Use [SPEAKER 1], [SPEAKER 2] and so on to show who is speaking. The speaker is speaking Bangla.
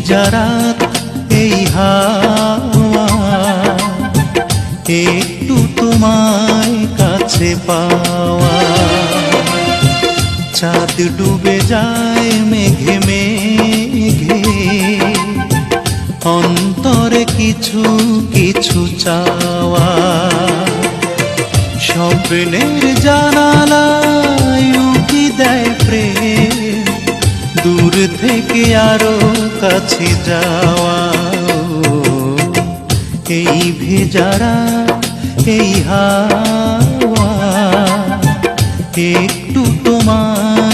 [SPEAKER 1] ভেজা রাত এই হাওয়া একটু তোমায় কাছে পাওয়া। চাঁদ ডুবে যায় মেঘে মেঘে, অন্তরে কিছু কিছু চাওয়া। স্বপ্নের জানালায় উকি দেয় প্রেম, দূর থেকে আরো কাছে যাওয়া। এই ভেজা রাত এই হাওয়া একটু